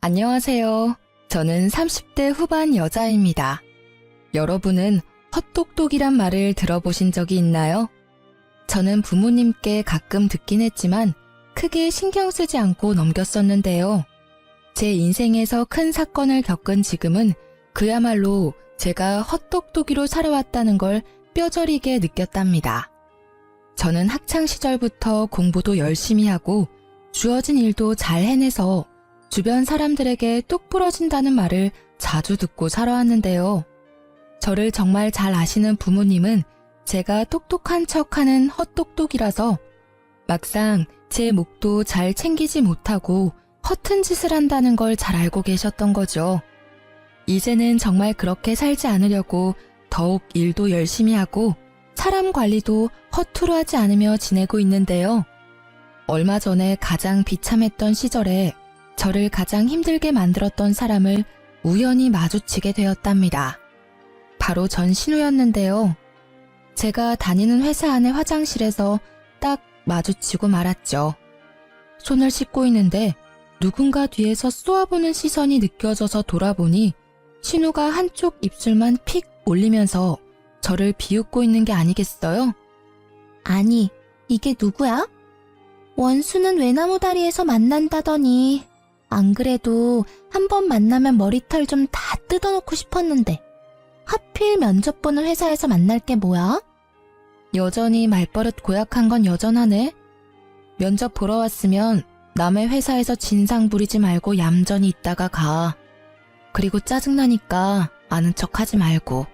안녕하세요. 저는 30대 후반 여자입니다. 여러분은 헛똑똑이란 말을 들어보신 적이 있나요? 저는 부모님께 가끔 듣긴 했지만 크게 신경 쓰지 않고 넘겼었는데요. 제 인생에서 큰 사건을 겪은 지금은 그야말로 제가 헛똑똑이로 살아왔다는 걸 뼈저리게 느꼈답니다. 저는 학창시절부터 공부도 열심히 하고 주어진 일도 잘 해내서 주변 사람들에게 똑 부러진다는 말을 자주 듣고 살아왔는데요. 저를 정말 잘 아시는 부모님은 제가 똑똑한 척하는 헛똑똑이라서 막상 제 목도 잘 챙기지 못하고 허튼 짓을 한다는 걸 잘 알고 계셨던 거죠. 이제는 정말 그렇게 살지 않으려고 더욱 일도 열심히 하고 사람 관리도 허투루 하지 않으며 지내고 있는데요. 얼마 전에 가장 비참했던 시절에 저를 가장 힘들게 만들었던 사람을 우연히 마주치게 되었답니다. 바로 전 신우였는데요. 제가 다니는 회사 안의 화장실에서 딱 마주치고 말았죠. 손을 씻고 있는데 누군가 뒤에서 쏘아보는 시선이 느껴져서 돌아보니 신우가 한쪽 입술만 픽 올리면서 저를 비웃고 있는 게 아니겠어요? 아니, 이게 누구야? 원수는 외나무 다리에서 만난다더니 안 그래도 한 번 만나면 머리털 좀 다 뜯어놓고 싶었는데 하필 면접 보는 회사에서 만날 게 뭐야? 여전히 말버릇 고약한 건 여전하네. 면접 보러 왔으면 남의 회사에서 진상 부리지 말고 얌전히 있다가 가. 그리고 짜증나니까 아는 척 하지 말고.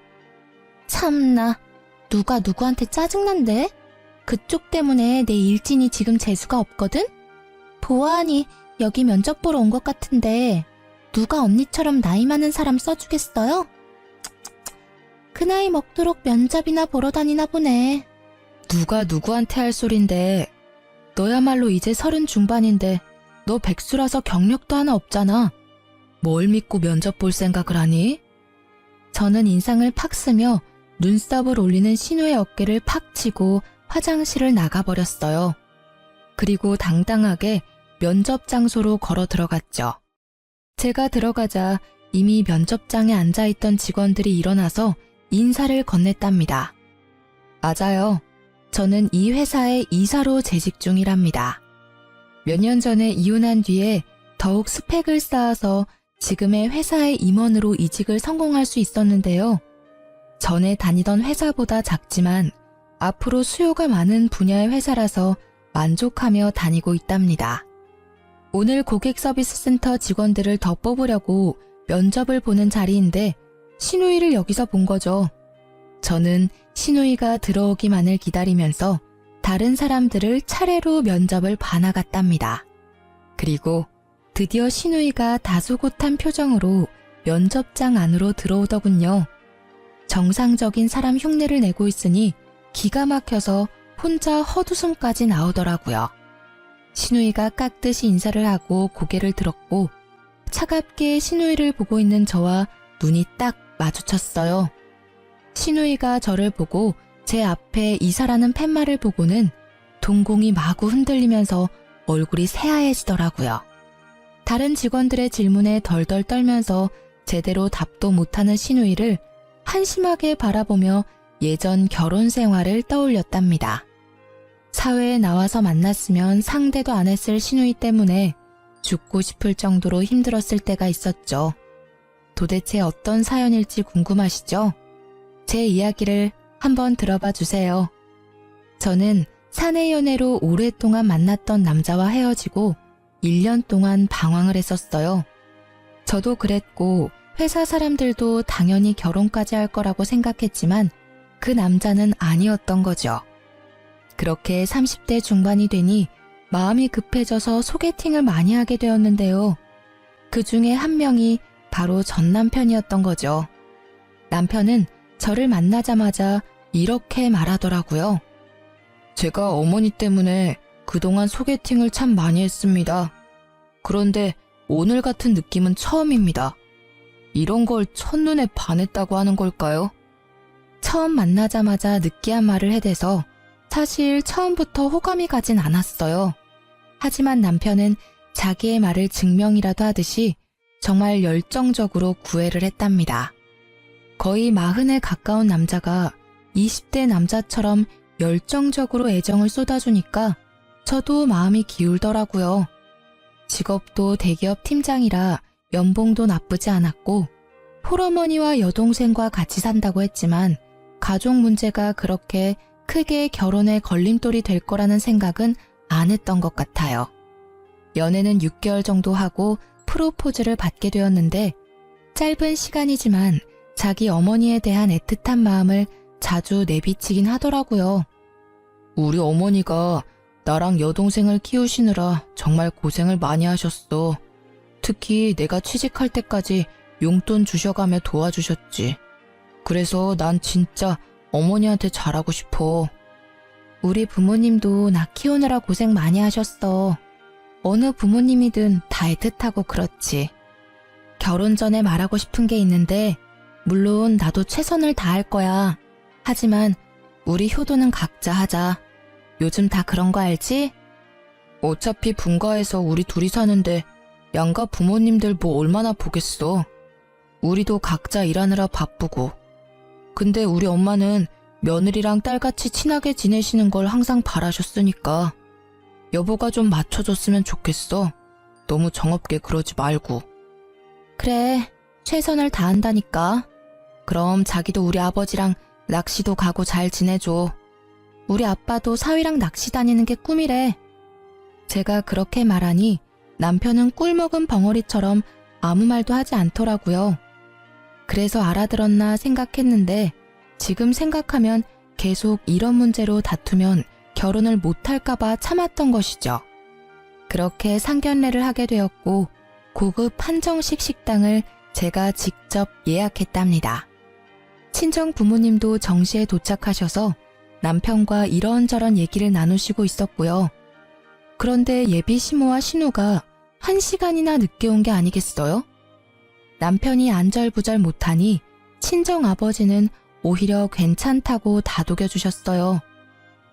참나, 누가 누구한테 짜증난대? 그쪽 때문에 내 일진이 지금 재수가 없거든? 보아하니 여기 면접 보러 온 것 같은데 누가 언니처럼 나이 많은 사람 써주겠어요? 그 나이 먹도록 면접이나 보러 다니나 보네. 누가 누구한테 할 소린데. 너야말로 이제 30 중반인데 너 백수라서 경력도 하나 없잖아. 뭘 믿고 면접 볼 생각을 하니? 저는 인상을 팍 쓰며 눈썹을 올리는 신우의 어깨를 팍 치고 화장실을 나가버렸어요. 그리고 당당하게 면접 장소로 걸어 들어갔죠. 제가 들어가자 이미 면접장에 앉아있던 직원들이 일어나서 인사를 건넸답니다. 맞아요. 저는 이 회사의 이사로 재직 중이랍니다. 몇 년 전에 이혼한 뒤에 더욱 스펙을 쌓아서 지금의 회사의 임원으로 이직을 성공할 수 있었는데요. 전에 다니던 회사보다 작지만 앞으로 수요가 많은 분야의 회사라서 만족하며 다니고 있답니다. 오늘 고객 서비스 센터 직원들을 더 뽑으려고 면접을 보는 자리인데 신우이를 여기서 본 거죠. 저는 신우이가 들어오기만을 기다리면서 다른 사람들을 차례로 면접을 봐나갔답니다. 그리고 드디어 신우이가 다소곳한 표정으로 면접장 안으로 들어오더군요. 정상적인 사람 흉내를 내고 있으니 기가 막혀서 혼자 헛웃음까지 나오더라고요. 신우이가 깍듯이 인사를 하고 고개를 들었고 차갑게 신우이를 보고 있는 저와 눈이 딱 마주쳤어요. 신우이가 저를 보고 제 앞에 이사라는 팻말을 보고는 동공이 마구 흔들리면서 얼굴이 새하얘지더라고요. 다른 직원들의 질문에 덜덜 떨면서 제대로 답도 못하는 신우이를 한심하게 바라보며 예전 결혼 생활을 떠올렸답니다. 사회에 나와서 만났으면 상대도 안 했을 신우이 때문에 죽고 싶을 정도로 힘들었을 때가 있었죠. 도대체 어떤 사연일지 궁금하시죠? 제 이야기를 한번 들어봐 주세요. 저는 사내 연애로 오랫동안 만났던 남자와 헤어지고 1년 동안 방황을 했었어요. 저도 그랬고 회사 사람들도 당연히 결혼까지 할 거라고 생각했지만 그 남자는 아니었던 거죠. 그렇게 30대 중반이 되니 마음이 급해져서 소개팅을 많이 하게 되었는데요. 그 중에 한 명이 바로 전 남편이었던 거죠. 남편은 저를 만나자마자 이렇게 말하더라고요. 제가 어머니 때문에 그동안 소개팅을 참 많이 했습니다. 그런데 오늘 같은 느낌은 처음입니다. 이런 걸 첫눈에 반했다고 하는 걸까요? 처음 만나자마자 느끼한 말을 해대서 사실 처음부터 호감이 가진 않았어요. 하지만 남편은 자기의 말을 증명이라도 하듯이 정말 열정적으로 구애를 했답니다. 거의 40에 가까운 남자가 20대 남자처럼 열정적으로 애정을 쏟아주니까 저도 마음이 기울더라고요. 직업도 대기업 팀장이라 연봉도 나쁘지 않았고 홀어머니와 여동생과 같이 산다고 했지만 가족 문제가 그렇게 크게 결혼에 걸림돌이 될 거라는 생각은 안 했던 것 같아요. 연애는 6개월 정도 하고 프로포즈를 받게 되었는데 짧은 시간이지만 자기 어머니에 대한 애틋한 마음을 자주 내비치긴 하더라고요. 우리 어머니가 나랑 여동생을 키우시느라 정말 고생을 많이 하셨어. 특히 내가 취직할 때까지 용돈 주셔가며 도와주셨지. 그래서 난 진짜 어머니한테 잘하고 싶어. 우리 부모님도 나 키우느라 고생 많이 하셨어. 어느 부모님이든 다 애틋하고 그렇지. 결혼 전에 말하고 싶은 게 있는데 물론 나도 최선을 다할 거야. 하지만 우리 효도는 각자 하자. 요즘 다 그런 거 알지? 어차피 분가해서 우리 둘이 사는데 양가 부모님들 뭐 얼마나 보겠어. 우리도 각자 일하느라 바쁘고. 근데 우리 엄마는 며느리랑 딸같이 친하게 지내시는 걸 항상 바라셨으니까 여보가 좀 맞춰줬으면 좋겠어. 너무 정없게 그러지 말고. 그래, 최선을 다한다니까. 그럼 자기도 우리 아버지랑 낚시도 가고 잘 지내줘. 우리 아빠도 사위랑 낚시 다니는 게 꿈이래. 제가 그렇게 말하니 남편은 꿀먹은 벙어리처럼 아무 말도 하지 않더라고요. 그래서 알아들었나 생각했는데 지금 생각하면 계속 이런 문제로 다투면 결혼을 못할까봐 참았던 것이죠. 그렇게 상견례를 하게 되었고 고급 한정식 식당을 제가 직접 예약했답니다. 친정 부모님도 정시에 도착하셔서 남편과 이런저런 얘기를 나누시고 있었고요. 그런데 예비 시모와 신우가 1시간이나 늦게 온 게 아니겠어요? 남편이 안절부절 못하니 친정 아버지는 오히려 괜찮다고 다독여주셨어요.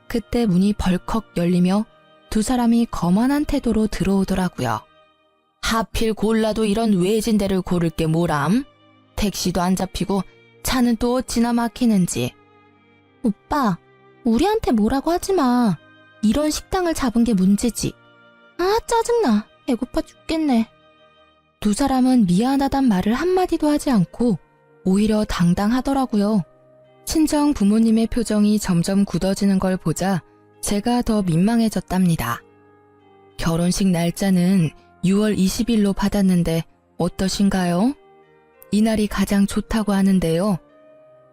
그때 문이 벌컥 열리며 두 사람이 거만한 태도로 들어오더라고요. 하필 골라도 이런 외진 데를 고를 게 뭐람? 택시도 안 잡히고 차는 또 어찌나 막히는지. 오빠, 우리한테 뭐라고 하지 마. 이런 식당을 잡은 게 문제지. 아, 짜증나. 배고파 죽겠네. 두 사람은 미안하단 말을 한마디도 하지 않고 오히려 당당하더라고요. 친정 부모님의 표정이 점점 굳어지는 걸 보자 제가 더 민망해졌답니다. 결혼식 날짜는 6월 20일로 받았는데 어떠신가요? 이날이 가장 좋다고 하는데요.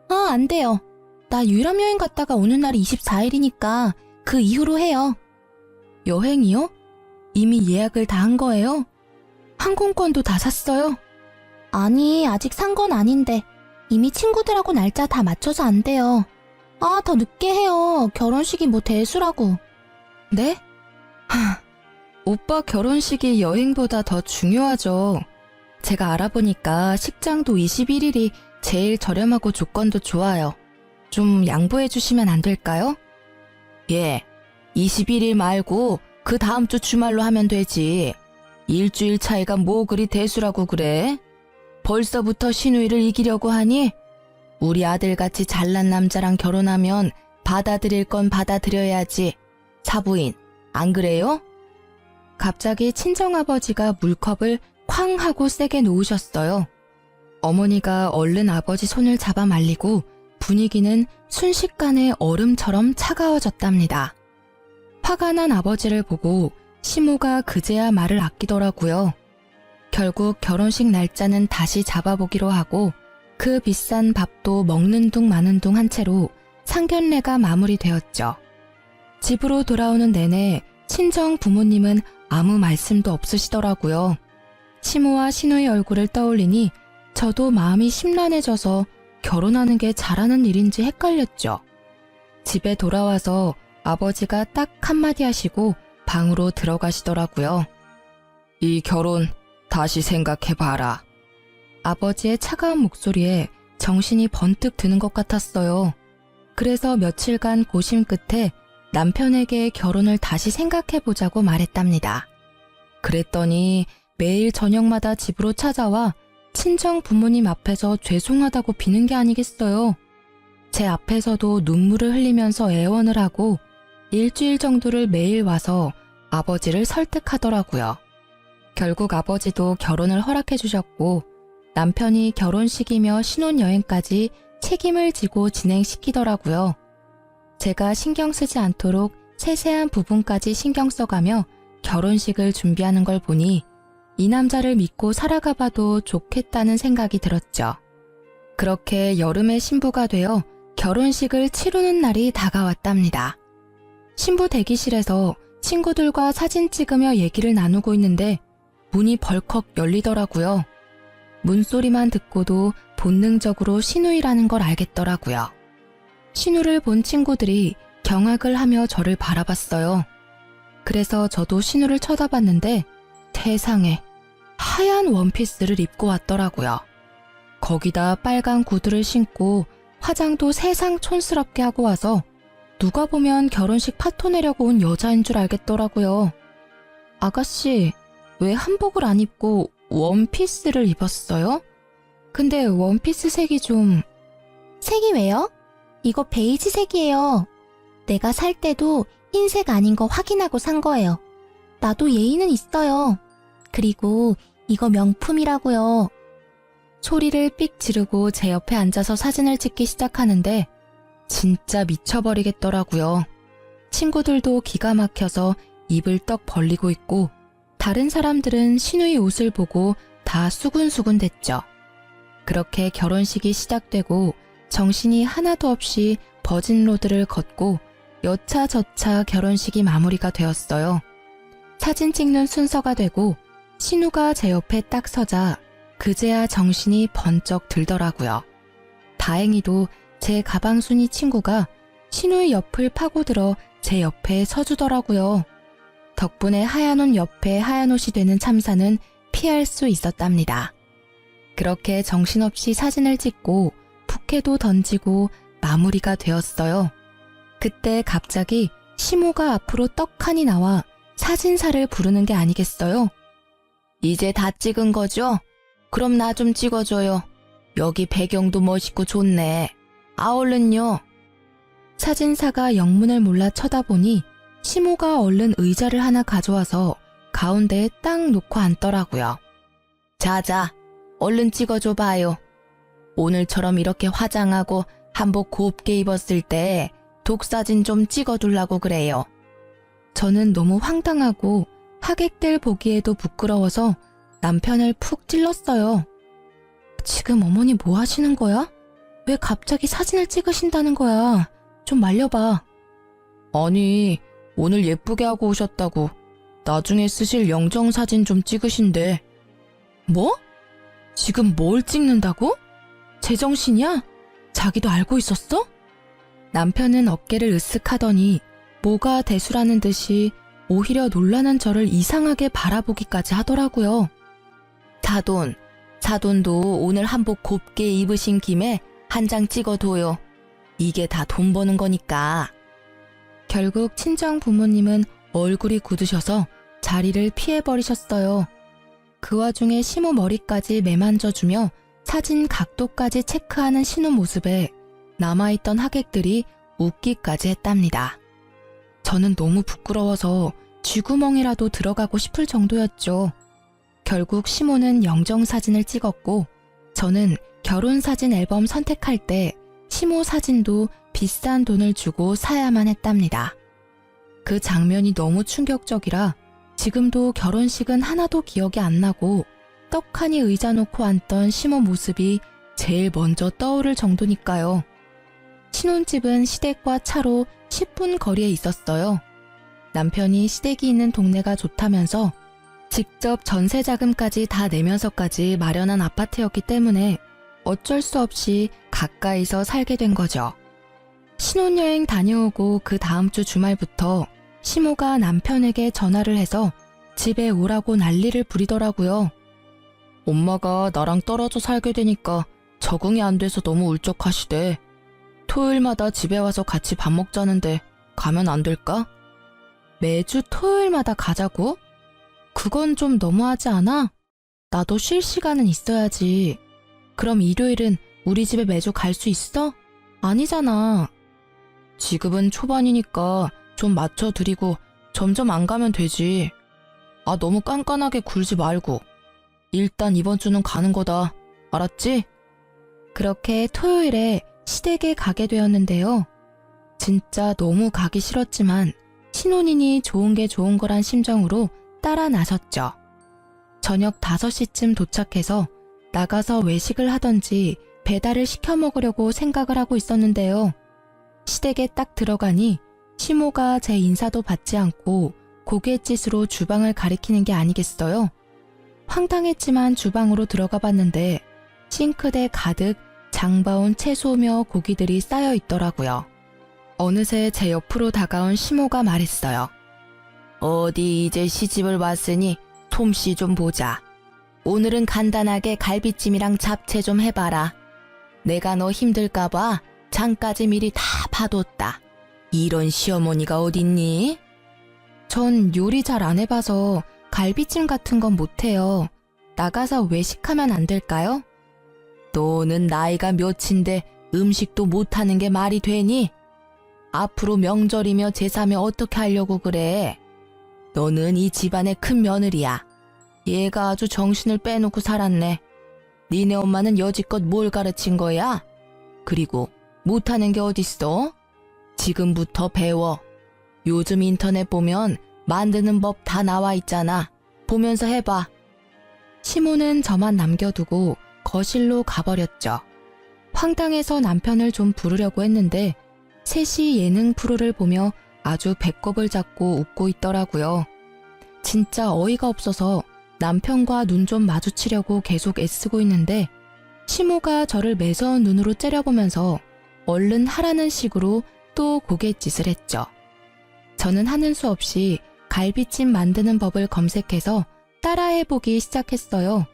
아, 안 돼요. 나 유럽 여행 갔다가 오는 날이 24일이니까 그 이후로 해요. 여행이요? 이미 예약을 다 한 거예요? 항공권도 다 샀어요? 아니, 아직 산 건 아닌데 이미 친구들하고 날짜 다 맞춰서 안 돼요. 아, 더 늦게 해요. 결혼식이 뭐 대수라고. 네? 오빠 결혼식이 여행보다 더 중요하죠. 제가 알아보니까 식장도 21일이 제일 저렴하고 조건도 좋아요. 좀 양보해 주시면 안 될까요? 예, 21일 말고 그 다음 주 주말로 하면 되지. 일주일 차이가 뭐 그리 대수라고 그래? 벌써부터 신우이를 이기려고 하니? 우리 아들같이 잘난 남자랑 결혼하면 받아들일 건 받아들여야지. 사부인, 안 그래요? 갑자기 친정아버지가 물컵을 쾅 하고 세게 놓으셨어요. 어머니가 얼른 아버지 손을 잡아 말리고 분위기는 순식간에 얼음처럼 차가워졌답니다. 화가 난 아버지를 보고 시모가 그제야 말을 아끼더라고요. 결국 결혼식 날짜는 다시 잡아보기로 하고 그 비싼 밥도 먹는 둥 마는 둥 한 채로 상견례가 마무리되었죠. 집으로 돌아오는 내내 친정 부모님은 아무 말씀도 없으시더라고요. 시모와 신우의 얼굴을 떠올리니 저도 마음이 심란해져서 결혼하는 게 잘하는 일인지 헷갈렸죠. 집에 돌아와서 아버지가 딱 한마디 하시고 방으로 들어가시더라고요. 이 결혼 다시 생각해봐라. 아버지의 차가운 목소리에 정신이 번뜩 드는 것 같았어요. 그래서 며칠간 고심 끝에 남편에게 결혼을 다시 생각해보자고 말했답니다. 그랬더니 매일 저녁마다 집으로 찾아와 친정 부모님 앞에서 죄송하다고 비는 게 아니겠어요. 제 앞에서도 눈물을 흘리면서 애원을 하고 일주일 정도를 매일 와서 아버지를 설득하더라고요. 결국 아버지도 결혼을 허락해 주셨고 남편이 결혼식이며 신혼여행까지 책임을 지고 진행시키더라고요. 제가 신경 쓰지 않도록 세세한 부분까지 신경 써가며 결혼식을 준비하는 걸 보니 이 남자를 믿고 살아가 봐도 좋겠다는 생각이 들었죠. 그렇게 여름에 신부가 되어 결혼식을 치르는 날이 다가왔답니다. 신부 대기실에서 친구들과 사진 찍으며 얘기를 나누고 있는데 문이 벌컥 열리더라고요. 문소리만 듣고도 본능적으로 신우이라는 걸 알겠더라고요. 신우를 본 친구들이 경악을 하며 저를 바라봤어요. 그래서 저도 신우를 쳐다봤는데 세상에 하얀 원피스를 입고 왔더라고요. 거기다 빨간 구두를 신고 화장도 세상 촌스럽게 하고 와서 누가 보면 결혼식 파토 내려고 온 여자인 줄 알겠더라고요. 아가씨, 왜 한복을 안 입고 원피스를 입었어요? 근데 원피스 색이 좀... 색이 왜요? 이거 베이지 색이에요. 내가 살 때도 흰색 아닌 거 확인하고 산 거예요. 나도 예의는 있어요. 그리고 이거 명품이라고요. 소리를 삑 지르고 제 옆에 앉아서 사진을 찍기 시작하는데 진짜 미쳐버리겠더라고요. 친구들도 기가 막혀서 입을 떡 벌리고 있고 다른 사람들은 신우의 옷을 보고 다 수군수군 됐죠. 그렇게 결혼식이 시작되고 정신이 하나도 없이 버진로드를 걷고 여차저차 결혼식이 마무리가 되었어요. 사진 찍는 순서가 되고 신우가 제 옆에 딱 서자 그제야 정신이 번쩍 들더라고요. 다행히도 제 가방순이 친구가 신우의 옆을 파고들어 제 옆에 서주더라고요. 덕분에 하얀 옷 옆에 하얀 옷이 되는 참사는 피할 수 있었답니다. 그렇게 정신없이 사진을 찍고 부케도 던지고 마무리가 되었어요. 그때 갑자기 시모가 앞으로 떡하니 나와 사진사를 부르는 게 아니겠어요? 이제 다 찍은 거죠? 그럼 나 좀 찍어줘요. 여기 배경도 멋있고 좋네. 아, 얼른요. 사진사가 영문을 몰라 쳐다보니 시모가 얼른 의자를 하나 가져와서 가운데에 딱 놓고 앉더라고요. 자자, 얼른 찍어줘 봐요. 오늘처럼 이렇게 화장하고 한복 곱게 입었을 때 독사진 좀 찍어두려고 그래요. 저는 너무 황당하고 하객들 보기에도 부끄러워서 남편을 푹 찔렀어요. 지금 어머니 뭐 하시는 거야? 왜 갑자기 사진을 찍으신다는 거야? 좀 말려봐. 아니, 오늘 예쁘게 하고 오셨다고. 나중에 쓰실 영정사진 좀 찍으신대. 뭐? 지금 뭘 찍는다고? 제정신이야? 자기도 알고 있었어? 남편은 어깨를 으쓱하더니 뭐가 대수라는 듯이 오히려 놀라는 저를 이상하게 바라보기까지 하더라고요. 사돈도 오늘 한복 곱게 입으신 김에 한 장 찍어둬요. 이게 다 돈 버는 거니까. 결국 친정 부모님은 얼굴이 굳으셔서 자리를 피해버리셨어요. 그 와중에 시모 머리까지 매만져주며 사진 각도까지 체크하는 신우 모습에 남아있던 하객들이 웃기까지 했답니다. 저는 너무 부끄러워서 쥐구멍이라도 들어가고 싶을 정도였죠. 결국 시모는 영정사진을 찍었고 저는 결혼사진 앨범 선택할 때 시모 사진도 비싼 돈을 주고 사야만 했답니다. 그 장면이 너무 충격적이라 지금도 결혼식은 하나도 기억이 안 나고 떡하니 의자 놓고 앉던 시모 모습이 제일 먼저 떠오를 정도니까요. 신혼집은 시댁과 차로 10분 거리에 있었어요. 남편이 시댁이 있는 동네가 좋다면서 직접 전세 자금까지 다 내면서까지 마련한 아파트였기 때문에 어쩔 수 없이 가까이서 살게 된 거죠. 신혼여행 다녀오고 그 다음 주 주말부터 시모가 남편에게 전화를 해서 집에 오라고 난리를 부리더라고요. 엄마가 나랑 떨어져 살게 되니까 적응이 안 돼서 너무 울적하시대. 토요일마다 집에 와서 같이 밥 먹자는데 가면 안 될까? 매주 토요일마다 가자고? 그건 좀 너무하지 않아? 나도 쉴 시간은 있어야지. 그럼 일요일은 우리 집에 매주 갈 수 있어? 아니잖아. 지금은 초반이니까 좀 맞춰드리고 점점 안 가면 되지. 아, 너무 깐깐하게 굴지 말고. 일단 이번 주는 가는 거다. 알았지? 그렇게 토요일에 시댁에 가게 되었는데요. 진짜 너무 가기 싫었지만 신혼이니 좋은 게 좋은 거란 심정으로 따라 나섰죠. 저녁 5시쯤 도착해서 나가서 외식을 하던지 배달을 시켜 먹으려고 생각을 하고 있었는데요. 시댁에 딱 들어가니 시모가 제 인사도 받지 않고 고갯짓으로 주방을 가리키는 게 아니겠어요? 황당했지만 주방으로 들어가 봤는데 싱크대 가득 장바온 채소며 고기들이 쌓여 있더라고요. 어느새 제 옆으로 다가온 시모가 말했어요. 어디 이제 시집을 왔으니 솜씨 좀 보자. 오늘은 간단하게 갈비찜이랑 잡채 좀 해봐라. 내가 너 힘들까봐 장까지 미리 다 봐뒀다. 이런 시어머니가 어딨니? 전 요리 잘 안 해봐서 갈비찜 같은 건 못해요. 나가서 외식하면 안 될까요? 너는 나이가 몇인데 음식도 못하는 게 말이 되니? 앞으로 명절이며 제사며 어떻게 하려고 그래? 너는 이 집안의 큰 며느리야. 얘가 아주 정신을 빼놓고 살았네. 니네 엄마는 여지껏 뭘 가르친 거야? 그리고 못하는 게 어딨어? 지금부터 배워. 요즘 인터넷 보면 만드는 법 다 나와 있잖아. 보면서 해봐. 시모는 저만 남겨두고 거실로 가버렸죠. 황당해서 남편을 좀 부르려고 했는데 셋이 예능 프로를 보며 아주 배꼽을 잡고 웃고 있더라고요. 진짜 어이가 없어서 남편과 눈 좀 마주치려고 계속 애쓰고 있는데 시모가 저를 매서운 눈으로 째려보면서 얼른 하라는 식으로 또 고갯짓을 했죠. 저는 하는 수 없이 갈비찜 만드는 법을 검색해서 따라해보기 시작했어요.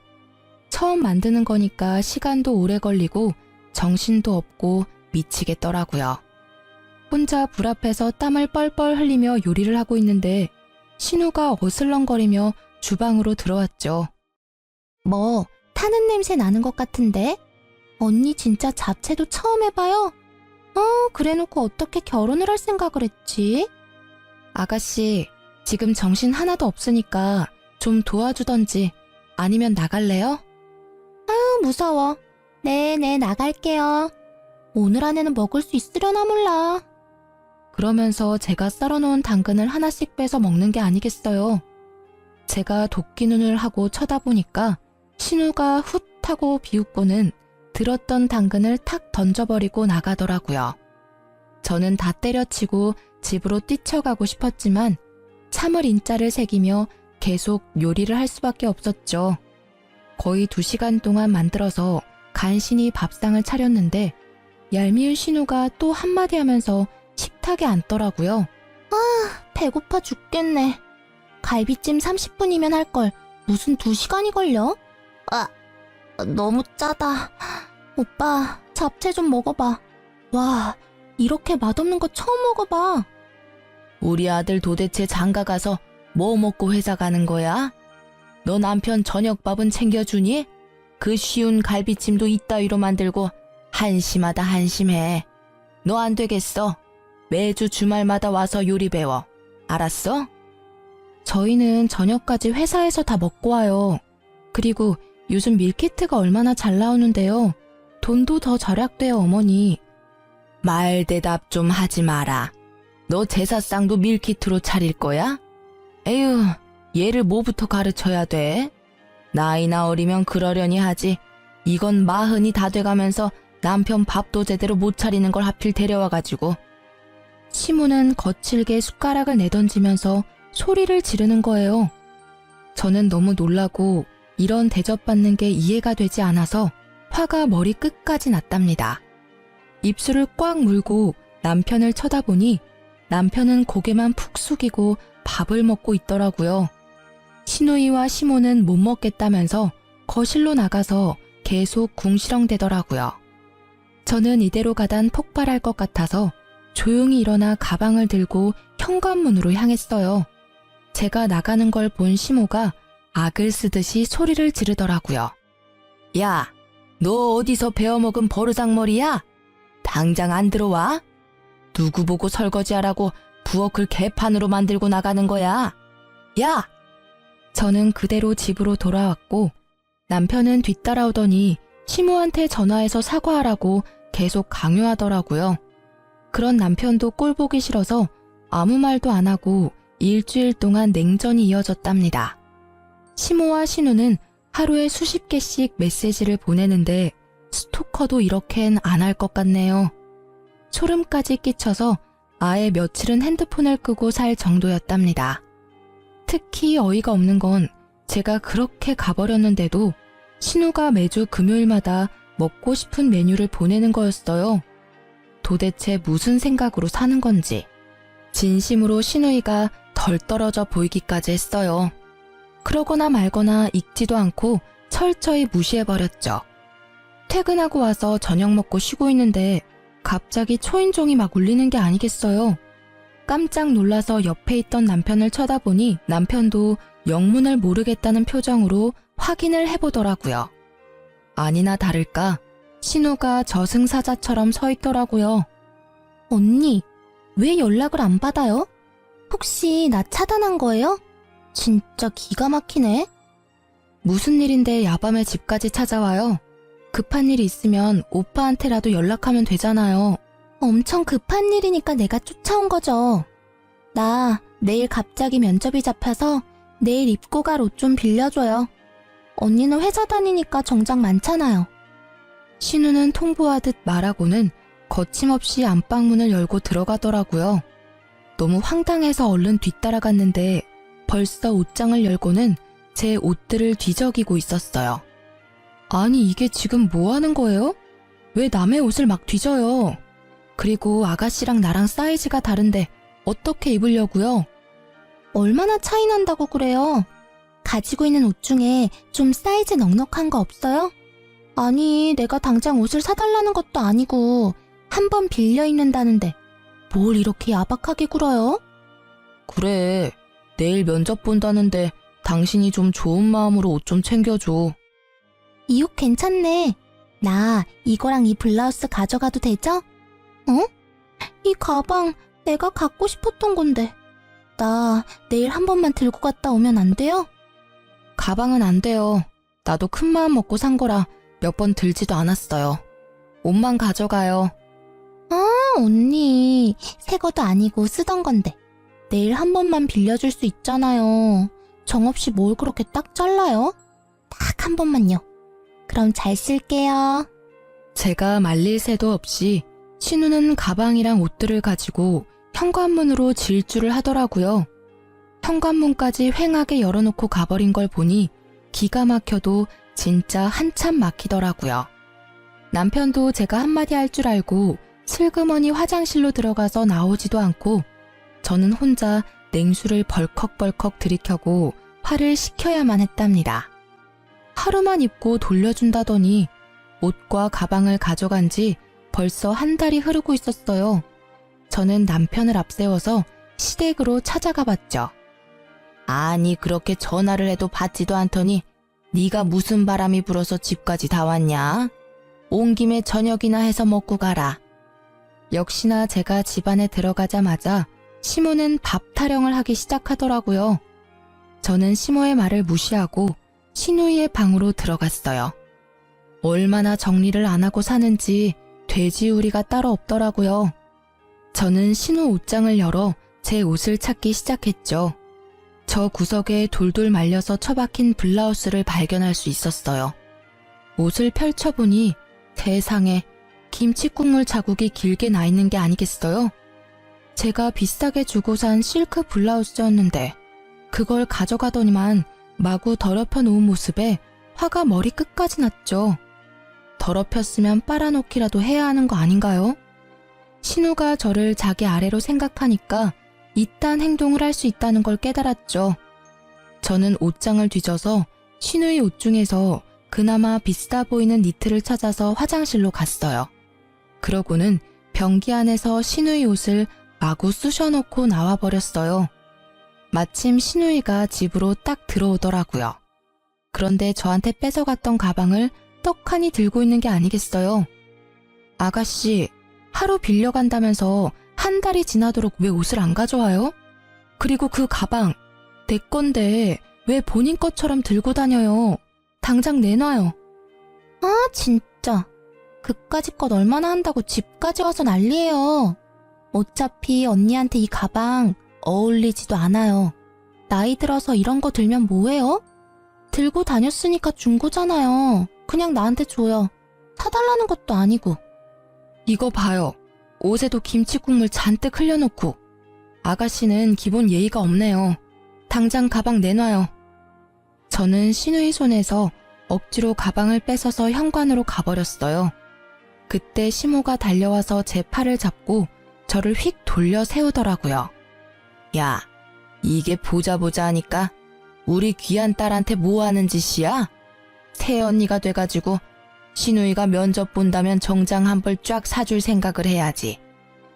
처음 만드는 거니까 시간도 오래 걸리고 정신도 없고 미치겠더라고요. 혼자 불 앞에서 땀을 뻘뻘 흘리며 요리를 하고 있는데 신우가 어슬렁거리며 주방으로 들어왔죠. 뭐 타는 냄새 나는 것 같은데? 언니 진짜 잡채도 처음 해봐요? 그래놓고 어떻게 결혼을 할 생각을 했지? 아가씨, 지금 정신 하나도 없으니까 좀 도와주던지 아니면 나갈래요? 무서워. 네, 나갈게요. 오늘 안에는 먹을 수 있으려나 몰라. 그러면서 제가 썰어놓은 당근을 하나씩 빼서 먹는 게 아니겠어요. 제가 도끼 눈을 하고 쳐다보니까 신우가 훗 하고 비웃고는 들었던 당근을 탁 던져버리고 나가더라고요. 저는 다 때려치고 집으로 뛰쳐가고 싶었지만 참을 인자를 새기며 계속 요리를 할 수밖에 없었죠. 거의 2시간 동안 만들어서 간신히 밥상을 차렸는데 얄미운 신우가 또 한마디 하면서 식탁에 앉더라고요. 배고파 죽겠네. 갈비찜 30분이면 할걸 무슨 2시간이 걸려? 너무 짜다. 오빠, 잡채 좀 먹어봐. 와, 이렇게 맛없는 거 처음 먹어봐. 우리 아들 도대체 장가 가서 뭐 먹고 회사 가는 거야? 너 남편 저녁밥은 챙겨주니? 그 쉬운 갈비찜도 이따위로 만들고 한심하다 한심해. 너 안 되겠어. 매주 주말마다 와서 요리 배워. 알았어? 저희는 저녁까지 회사에서 다 먹고 와요. 그리고 요즘 밀키트가 얼마나 잘 나오는데요. 돈도 더 절약돼요, 어머니. 말 대답 좀 하지 마라. 너 제사상도 밀키트로 차릴 거야? 에휴, 얘를 뭐부터 가르쳐야 돼? 나이나 어리면 그러려니 하지. 이건 40이 다 돼가면서 남편 밥도 제대로 못 차리는 걸 하필 데려와가지고. 시모는 거칠게 숟가락을 내던지면서 소리를 지르는 거예요. 저는 너무 놀라고 이런 대접받는 게 이해가 되지 않아서 화가 머리 끝까지 났답니다. 입술을 꽉 물고 남편을 쳐다보니 남편은 고개만 푹 숙이고 밥을 먹고 있더라고요. 시누이와 시모는 못 먹겠다면서 거실로 나가서 계속 궁시렁대더라고요. 저는 이대로 가단 폭발할 것 같아서 조용히 일어나 가방을 들고 현관문으로 향했어요. 제가 나가는 걸 본 시모가 악을 쓰듯이 소리를 지르더라고요. 야, 너 어디서 베어먹은 버르장머리야? 당장 안 들어와? 누구 보고 설거지하라고 부엌을 개판으로 만들고 나가는 거야? 야! 저는 그대로 집으로 돌아왔고 남편은 뒤따라오더니 시모한테 전화해서 사과하라고 계속 강요하더라고요. 그런 남편도 꼴 보기 싫어서 아무 말도 안 하고 일주일 동안 냉전이 이어졌답니다. 시모와 신우는 하루에 수십 개씩 메시지를 보내는데 스토커도 이렇게는 안 할 것 같네요. 소름까지 끼쳐서 아예 며칠은 핸드폰을 끄고 살 정도였답니다. 특히 어이가 없는 건 제가 그렇게 가버렸는데도 신우가 매주 금요일마다 먹고 싶은 메뉴를 보내는 거였어요. 도대체 무슨 생각으로 사는 건지. 진심으로 신우이가 덜 떨어져 보이기까지 했어요. 그러거나 말거나 읽지도 않고 철저히 무시해버렸죠. 퇴근하고 와서 저녁 먹고 쉬고 있는데 갑자기 초인종이 막 울리는 게 아니겠어요. 깜짝 놀라서 옆에 있던 남편을 쳐다보니 남편도 영문을 모르겠다는 표정으로 확인을 해보더라고요. 아니나 다를까 신우가 저승사자처럼 서 있더라고요. 언니, 왜 연락을 안 받아요? 혹시 나 차단한 거예요? 진짜 기가 막히네. 무슨 일인데 야밤에 집까지 찾아와요? 급한 일이 있으면 오빠한테라도 연락하면 되잖아요. 엄청 급한 일이니까 내가 쫓아온 거죠. 나 내일 갑자기 면접이 잡혀서 내일 입고 갈 옷 좀 빌려줘요. 언니는 회사 다니니까 정장 많잖아요. 신우는 통보하듯 말하고는 거침없이 안방문을 열고 들어가더라고요. 너무 황당해서 얼른 뒤따라갔는데 벌써 옷장을 열고는 제 옷들을 뒤적이고 있었어요. 아니 이게 지금 뭐 하는 거예요? 왜 남의 옷을 막 뒤져요? 그리고 아가씨랑 나랑 사이즈가 다른데 어떻게 입으려고요? 얼마나 차이 난다고 그래요? 가지고 있는 옷 중에 좀 사이즈 넉넉한 거 없어요? 아니, 내가 당장 옷을 사달라는 것도 아니고 한 번 빌려 입는다는데 뭘 이렇게 야박하게 굴어요? 그래, 내일 면접 본다는데 당신이 좀 좋은 마음으로 옷 좀 챙겨줘. 이 옷 괜찮네. 나 이거랑 이 블라우스 가져가도 되죠? 어? 이 가방 내가 갖고 싶었던 건데. 나 내일 한 번만 들고 갔다 오면 안 돼요? 가방은 안 돼요. 나도 큰 마음 먹고 산 거라 몇 번 들지도 않았어요. 옷만 가져가요. 언니, 새 것도 아니고 쓰던 건데. 내일 한 번만 빌려줄 수 있잖아요. 정없이 뭘 그렇게 딱 잘라요? 딱 한 번만요. 그럼 잘 쓸게요. 제가 말릴 새도 없이 신우는 가방이랑 옷들을 가지고 현관문으로 질주를 하더라고요. 현관문까지 휑하게 열어놓고 가버린 걸 보니 기가 막혀도 진짜 한참 막히더라고요. 남편도 제가 한마디 할 줄 알고 슬그머니 화장실로 들어가서 나오지도 않고 저는 혼자 냉수를 벌컥벌컥 들이켜고 화를 식혀야만 했답니다. 하루만 입고 돌려준다더니 옷과 가방을 가져간 지 벌써 한 달이 흐르고 있었어요. 저는 남편을 앞세워서 시댁으로 찾아가 봤죠. 아니 그렇게 전화를 해도 받지도 않더니 네가 무슨 바람이 불어서 집까지 다 왔냐? 온 김에 저녁이나 해서 먹고 가라. 역시나 제가 집 안에 들어가자마자 시모는 밥 타령을 하기 시작하더라고요. 저는 시모의 말을 무시하고 신우이의 방으로 들어갔어요. 얼마나 정리를 안 하고 사는지 돼지우리가 따로 없더라고요. 저는 신우 옷장을 열어 제 옷을 찾기 시작했죠. 저 구석에 돌돌 말려서 처박힌 블라우스를 발견할 수 있었어요. 옷을 펼쳐보니 세상에 김치국물 자국이 길게 나 있는 게 아니겠어요? 제가 비싸게 주고 산 실크 블라우스였는데 그걸 가져가더니만 마구 더럽혀 놓은 모습에 화가 머리 끝까지 났죠. 더럽혔으면 빨아놓기라도 해야 하는 거 아닌가요? 신우가 저를 자기 아래로 생각하니까 이딴 행동을 할 수 있다는 걸 깨달았죠. 저는 옷장을 뒤져서 신우의 옷 중에서 그나마 비싸 보이는 니트를 찾아서 화장실로 갔어요. 그러고는 변기 안에서 신우의 옷을 마구 쑤셔놓고 나와버렸어요. 마침 신우이가 집으로 딱 들어오더라고요. 그런데 저한테 뺏어갔던 가방을 떡하니 들고 있는 게 아니겠어요. 아가씨, 하루 빌려간다면서 한 달이 지나도록 왜 옷을 안 가져와요? 그리고 그 가방, 내 건데 왜 본인 것처럼 들고 다녀요? 당장 내놔요. 아, 진짜. 그까짓 것 얼마나 한다고 집까지 와서 난리예요. 어차피 언니한테 이 가방 어울리지도 않아요. 나이 들어서 이런 거 들면 뭐해요? 들고 다녔으니까 준 거잖아요. 그냥 나한테 줘요. 사달라는 것도 아니고. 이거 봐요. 옷에도 김치국물 잔뜩 흘려놓고. 아가씨는 기본 예의가 없네요. 당장 가방 내놔요. 저는 신우이 손에서 억지로 가방을 뺏어서 현관으로 가버렸어요. 그때 시모가 달려와서 제 팔을 잡고 저를 휙 돌려 세우더라고요. 야, 이게 보자 하니까 우리 귀한 딸한테 뭐 하는 짓이야? 새언니가 돼가지고 신우이가 면접 본다면 정장 한 벌 쫙 사줄 생각을 해야지.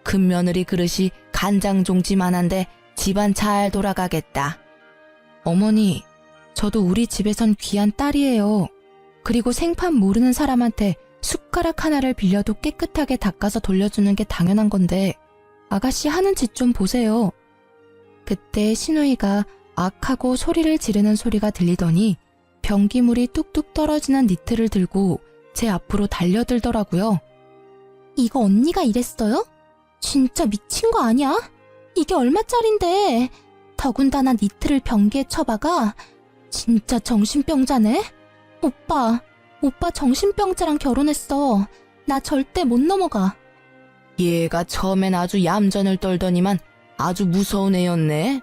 금며느리 그릇이 간장종지만한데 집안 잘 돌아가겠다. 어머니, 저도 우리 집에선 귀한 딸이에요. 그리고 생판 모르는 사람한테 숟가락 하나를 빌려도 깨끗하게 닦아서 돌려주는 게 당연한 건데 아가씨 하는 짓 좀 보세요. 그때 신우이가 악하고 소리를 지르는 소리가 들리더니 변기물이 뚝뚝 떨어지는 니트를 들고 제 앞으로 달려들더라고요. 이거 언니가 이랬어요? 진짜 미친 거 아니야? 이게 얼마짜린데? 더군다나 니트를 변기에 쳐박아? 진짜 정신병자네? 오빠 정신병자랑 결혼했어. 나 절대 못 넘어가. 얘가 처음엔 아주 얌전을 떨더니만 아주 무서운 애였네.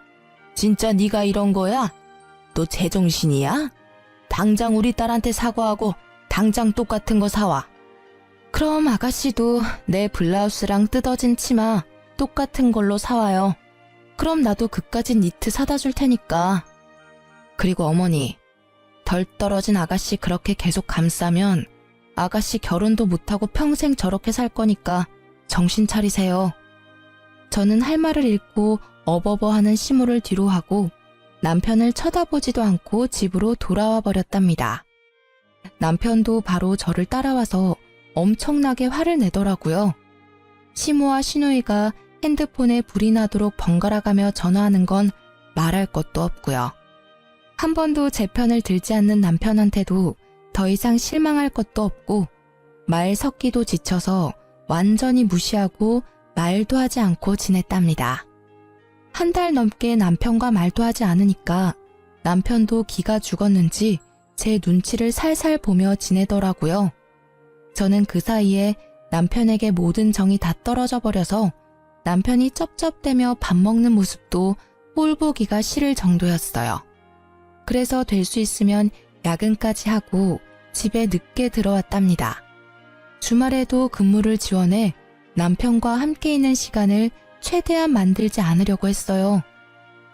진짜 네가 이런 거야? 너 제정신이야? 당장 우리 딸한테 사과하고 당장 똑같은 거 사와. 그럼 아가씨도 내 블라우스랑 뜯어진 치마 똑같은 걸로 사와요. 그럼 나도 그까짓 니트 사다 줄 테니까. 그리고 어머니, 덜 떨어진 아가씨 그렇게 계속 감싸면 아가씨 결혼도 못하고 평생 저렇게 살 거니까 정신 차리세요. 저는 할 말을 잃고 어버버하는 시모를 뒤로 하고 남편을 쳐다보지도 않고 집으로 돌아와 버렸답니다. 남편도 바로 저를 따라와서 엄청나게 화를 내더라고요. 시모와 시누이가 핸드폰에 불이 나도록 번갈아가며 전화하는 건 말할 것도 없고요. 한 번도 제 편을 들지 않는 남편한테도 더 이상 실망할 것도 없고 말 섞기도 지쳐서 완전히 무시하고 말도 하지 않고 지냈답니다. 한 달 넘게 남편과 말도 하지 않으니까 남편도 기가 죽었는지 제 눈치를 살살 보며 지내더라고요. 저는 그 사이에 남편에게 모든 정이 다 떨어져 버려서 남편이 쩝쩝대며 밥 먹는 모습도 꼴 보기가 싫을 정도였어요. 그래서 될 수 있으면 야근까지 하고 집에 늦게 들어왔답니다. 주말에도 근무를 지원해 남편과 함께 있는 시간을 최대한 만들지 않으려고 했어요.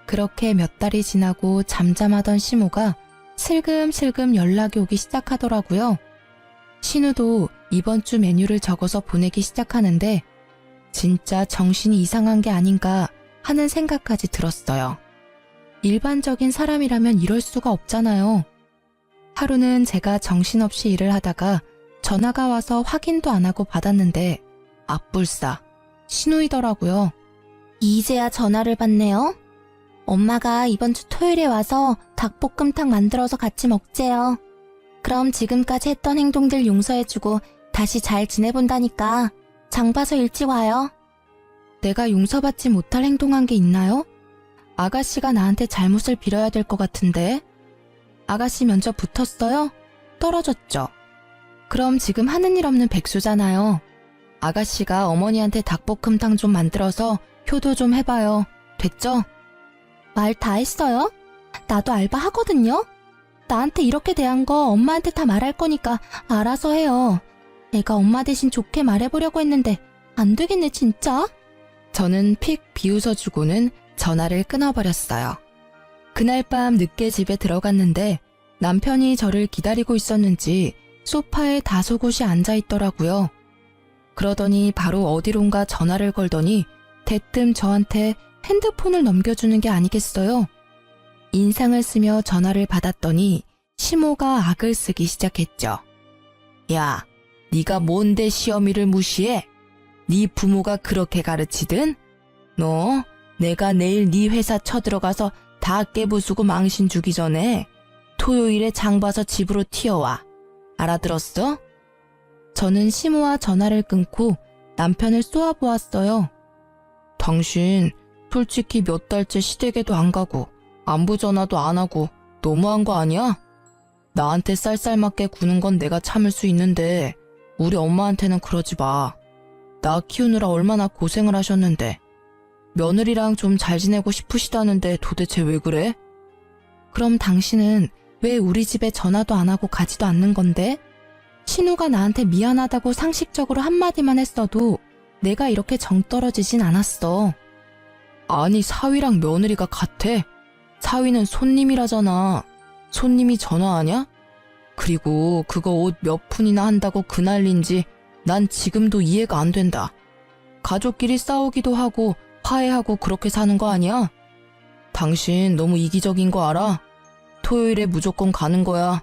그렇게 몇 달이 지나고 잠잠하던 시모가 슬금슬금 연락이 오기 시작하더라고요. 신우도 이번 주 메뉴를 적어서 보내기 시작하는데 진짜 정신이 이상한 게 아닌가 하는 생각까지 들었어요. 일반적인 사람이라면 이럴 수가 없잖아요. 하루는 제가 정신없이 일을 하다가 전화가 와서 확인도 안 하고 받았는데 앞불싸 신우이더라고요. 이제야 전화를 받네요. 엄마가 이번 주 토요일에 와서 닭볶음탕 만들어서 같이 먹재요. 그럼 지금까지 했던 행동들 용서해주고 다시 잘 지내본다니까 장 봐서 일찍 와요. 내가 용서받지 못할 행동한 게 있나요? 아가씨가 나한테 잘못을 빌어야 될 것 같은데. 아가씨 면접 붙었어요? 떨어졌죠? 그럼 지금 하는 일 없는 백수잖아요. 아가씨가 어머니한테 닭볶음탕 좀 만들어서 효도 좀 해봐요. 됐죠? 말 다 했어요? 나도 알바 하거든요. 나한테 이렇게 대한 거 엄마한테 다 말할 거니까 알아서 해요. 내가 엄마 대신 좋게 말해보려고 했는데 안 되겠네 진짜. 저는 픽 비웃어주고는 전화를 끊어버렸어요. 그날 밤 늦게 집에 들어갔는데 남편이 저를 기다리고 있었는지 소파에 다소곳이 앉아있더라고요. 그러더니 바로 어디론가 전화를 걸더니 대뜸 저한테 핸드폰을 넘겨주는 게 아니겠어요? 인상을 쓰며 전화를 받았더니 시모가 악을 쓰기 시작했죠. 야, 네가 뭔데 시어미를 무시해? 네 부모가 그렇게 가르치든? 너 내가 내일 네 회사 쳐들어가서 다 깨부수고 망신 주기 전에 토요일에 장 봐서 집으로 튀어와. 알아들었어? 저는 시모와 전화를 끊고 남편을 쏘아보았어요. 당신 솔직히 몇 달째 시댁에도 안 가고 안부 전화도 안 하고 너무한 거 아니야? 나한테 쌀쌀맞게 구는 건 내가 참을 수 있는데 우리 엄마한테는 그러지 마. 나 키우느라 얼마나 고생을 하셨는데 며느리랑 좀 잘 지내고 싶으시다는데 도대체 왜 그래? 그럼 당신은 왜 우리 집에 전화도 안 하고 가지도 않는 건데? 신우가 나한테 미안하다고 상식적으로 한마디만 했어도 내가 이렇게 정 떨어지진 않았어. 아니, 사위랑 며느리가 같아. 사위는 손님이라잖아. 손님이 전화하냐? 그리고 그거 옷 몇 푼이나 한다고 그 난린지 난 지금도 이해가 안 된다. 가족끼리 싸우기도 하고 화해하고 그렇게 사는 거 아니야? 당신 너무 이기적인 거 알아? 토요일에 무조건 가는 거야.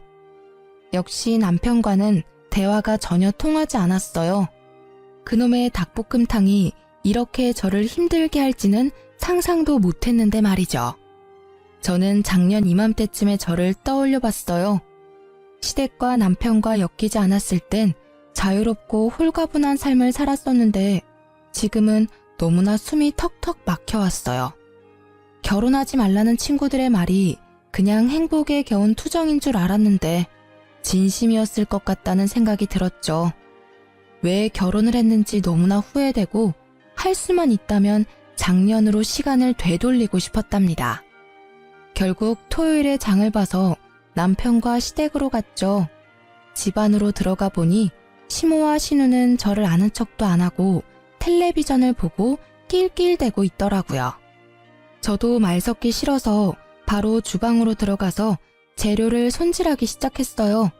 역시 남편과는 대화가 전혀 통하지 않았어요. 그놈의 닭볶음탕이 이렇게 저를 힘들게 할지는 상상도 못했는데 말이죠. 저는 작년 이맘때쯤에 저를 떠올려 봤어요. 시댁과 남편과 엮이지 않았을 땐 자유롭고 홀가분한 삶을 살았었는데 지금은 너무나 숨이 턱턱 막혀왔어요. 결혼하지 말라는 친구들의 말이 그냥 행복에 겨운 투정인 줄 알았는데 진심이었을 것 같다는 생각이 들었죠. 왜 결혼을 했는지 너무나 후회되고 할 수만 있다면 작년으로 시간을 되돌리고 싶었답니다. 결국 토요일에 장을 봐서 남편과 시댁으로 갔죠. 집 안으로 들어가 보니 시모와 신우는 저를 아는 척도 안 하고 텔레비전을 보고 낄낄대고 있더라고요. 저도 말 섞기 싫어서 바로 주방으로 들어가서 재료를 손질하기 시작했어요.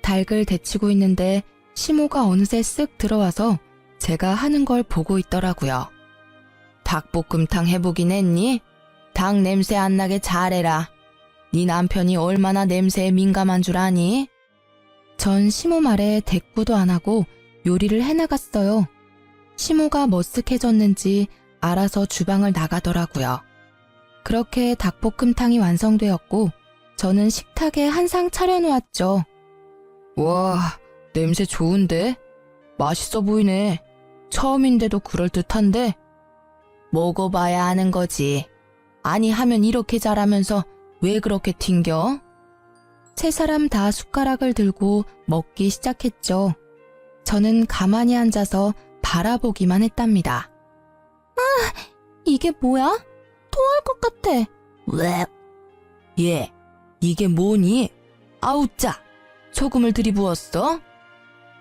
닭을 데치고 있는데 시모가 어느새 쓱 들어와서 제가 하는 걸 보고 있더라고요. 닭볶음탕 해보긴 했니? 닭 냄새 안 나게 잘해라. 네 남편이 얼마나 냄새에 민감한 줄 아니? 전 시모 말에 대꾸도 안 하고 요리를 해나갔어요. 시모가 머쓱해졌는지 알아서 주방을 나가더라고요. 그렇게 닭볶음탕이 완성되었고 저는 식탁에 한 상 차려놓았죠. 와, 냄새 좋은데? 맛있어 보이네. 처음인데도 그럴듯한데? 먹어봐야 아는 거지. 아니 하면 이렇게 잘하면서 왜 그렇게 튕겨? 세 사람 다 숟가락을 들고 먹기 시작했죠. 저는 가만히 앉아서 바라보기만 했답니다. 이게 뭐야? 토할 것 같아. 왜? 얘, 이게 뭐니? 아우 짜! 소금을 들이부었어?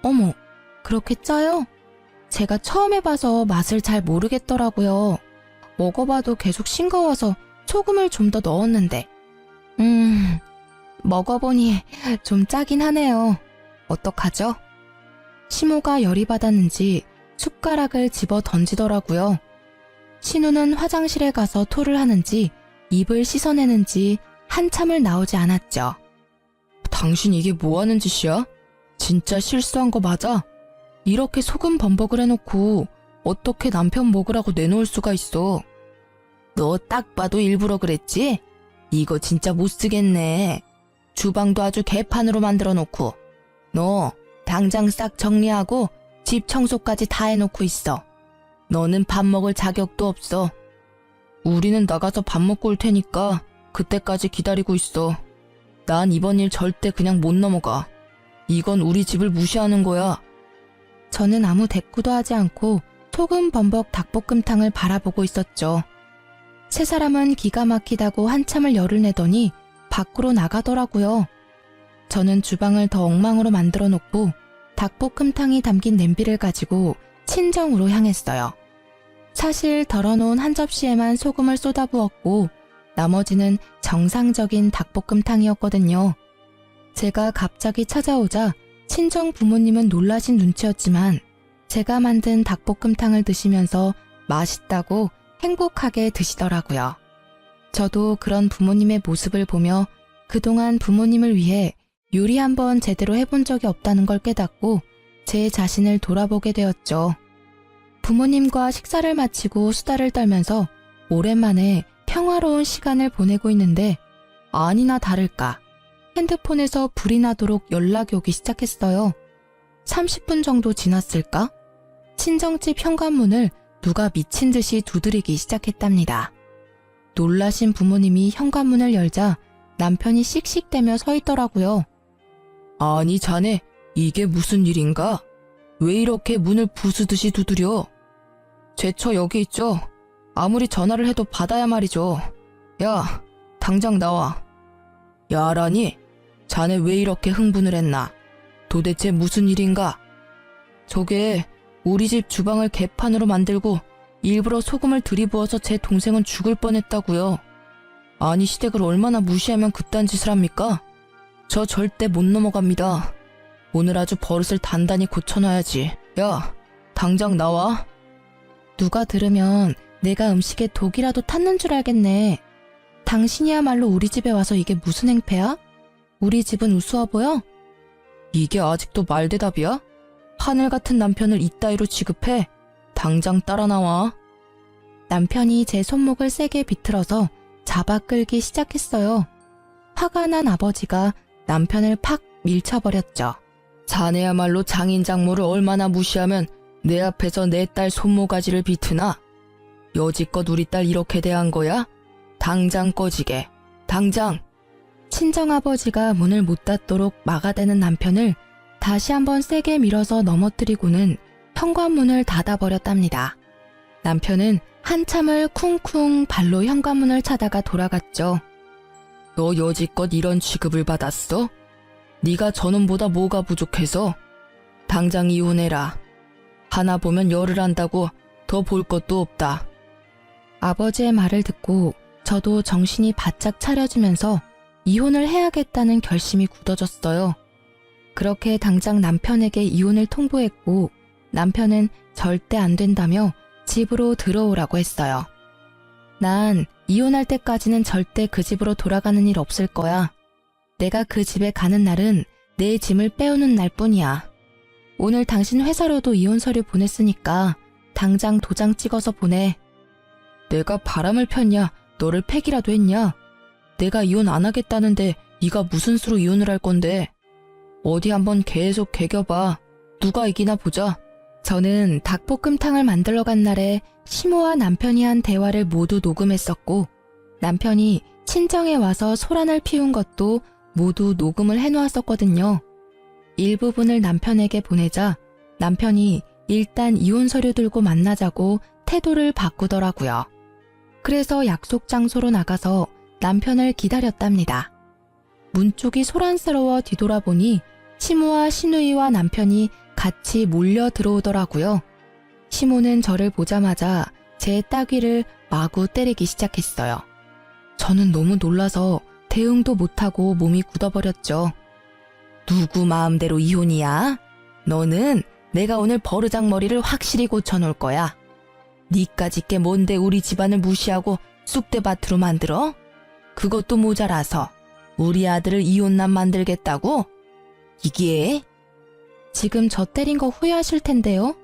어머, 그렇게 짜요? 제가 처음 해봐서 맛을 잘 모르겠더라고요. 먹어봐도 계속 싱거워서 소금을 좀 더 넣었는데. 먹어보니 좀 짜긴 하네요. 어떡하죠? 시모가 열이 받았는지 숟가락을 집어 던지더라고요. 신우는 화장실에 가서 토를 하는지 입을 씻어내는지 한참을 나오지 않았죠. 당신 이게 뭐 하는 짓이야? 진짜 실수한 거 맞아? 이렇게 소금 범벅을 해놓고 어떻게 남편 먹으라고 내놓을 수가 있어? 너 딱 봐도 일부러 그랬지? 이거 진짜 못 쓰겠네. 주방도 아주 개판으로 만들어 놓고. 너 당장 싹 정리하고 집 청소까지 다 해놓고 있어. 너는 밥 먹을 자격도 없어. 우리는 나가서 밥 먹고 올 테니까 그때까지 기다리고 있어. 난 이번 일 절대 그냥 못 넘어가. 이건 우리 집을 무시하는 거야. 저는 아무 대꾸도 하지 않고 소금 범벅 닭볶음탕을 바라보고 있었죠. 세 사람은 기가 막히다고 한참을 열을 내더니 밖으로 나가더라고요. 저는 주방을 더 엉망으로 만들어 놓고 닭볶음탕이 담긴 냄비를 가지고 친정으로 향했어요. 사실 덜어놓은 한 접시에만 소금을 쏟아부었고 나머지는 정상적인 닭볶음탕이었거든요. 제가 갑자기 찾아오자 친정 부모님은 놀라신 눈치였지만 제가 만든 닭볶음탕을 드시면서 맛있다고 행복하게 드시더라고요. 저도 그런 부모님의 모습을 보며 그동안 부모님을 위해 요리 한번 제대로 해본 적이 없다는 걸 깨닫고 제 자신을 돌아보게 되었죠. 부모님과 식사를 마치고 수다를 떨면서 오랜만에 평화로운 시간을 보내고 있는데 아니나 다를까 핸드폰에서 불이 나도록 연락이 오기 시작했어요. 30분 정도 지났을까? 친정집 현관문을 누가 미친 듯이 두드리기 시작했답니다. 놀라신 부모님이 현관문을 열자 남편이 씩씩대며 서 있더라고요. 아니 자네 이게 무슨 일인가? 왜 이렇게 문을 부수듯이 두드려? 제처 여기 있죠? 아무리 전화를 해도 받아야 말이죠. 야, 당장 나와. 야라니? 자네 왜 이렇게 흥분을 했나? 도대체 무슨 일인가? 저게 우리 집 주방을 개판으로 만들고 일부러 소금을 들이부어서 제 동생은 죽을 뻔했다고요. 아니 시댁을 얼마나 무시하면 그딴 짓을 합니까? 저 절대 못 넘어갑니다. 오늘 아주 버릇을 단단히 고쳐놔야지. 야, 당장 나와. 누가 들으면 내가 음식에 독이라도 탔는 줄 알겠네. 당신이야말로 우리 집에 와서 이게 무슨 행패야? 우리 집은 우스워 보여? 이게 아직도 말대답이야? 하늘 같은 남편을 이따위로 취급해? 당장 따라 나와. 남편이 제 손목을 세게 비틀어서 잡아 끌기 시작했어요. 화가 난 아버지가 남편을 팍 밀쳐버렸죠. 자네야말로 장인 장모를 얼마나 무시하면 내 앞에서 내 딸 손모가지를 비트나? 여지껏 우리 딸 이렇게 대한 거야? 당장 꺼지게. 당장. 친정아버지가 문을 못 닫도록 막아대는 남편을 다시 한번 세게 밀어서 넘어뜨리고는 현관문을 닫아버렸답니다. 남편은 한참을 쿵쿵 발로 현관문을 차다가 돌아갔죠. 너 여지껏 이런 취급을 받았어? 네가 저놈보다 뭐가 부족해서? 당장 이혼해라. 하나 보면 열을 한다고 더 볼 것도 없다. 아버지의 말을 듣고 저도 정신이 바짝 차려지면서 이혼을 해야겠다는 결심이 굳어졌어요. 그렇게 당장 남편에게 이혼을 통보했고 남편은 절대 안 된다며 집으로 들어오라고 했어요. 난 이혼할 때까지는 절대 그 집으로 돌아가는 일 없을 거야. 내가 그 집에 가는 날은 내 짐을 빼오는 날뿐이야. 오늘 당신 회사로도 이혼 서류 보냈으니까 당장 도장 찍어서 보내. 내가 바람을 폈냐? 너를 패기라도 했냐? 내가 이혼 안 하겠다는데 네가 무슨 수로 이혼을 할 건데? 어디 한번 계속 개겨봐. 누가 이기나 보자. 저는 닭볶음탕을 만들러 간 날에 시모와 남편이 한 대화를 모두 녹음했었고 남편이 친정에 와서 소란을 피운 것도 모두 녹음을 해놓았었거든요. 일부분을 남편에게 보내자 남편이 일단 이혼 서류 들고 만나자고 태도를 바꾸더라고요. 그래서 약속 장소로 나가서 남편을 기다렸답니다. 문 쪽이 소란스러워 뒤돌아보니 시모와 시누이와 남편이 같이 몰려 들어오더라고요. 시모는 저를 보자마자 제 따귀를 마구 때리기 시작했어요. 저는 너무 놀라서 대응도 못하고 몸이 굳어버렸죠. 누구 마음대로 이혼이야? 너는 내가 오늘 버르장머리를 확실히 고쳐놓을 거야. 니까짓 게 뭔데 우리 집안을 무시하고 쑥대밭으로 만들어? 그것도 모자라서 우리 아들을 이혼남 만들겠다고? 이게? 지금 저 때린 거 후회하실 텐데요.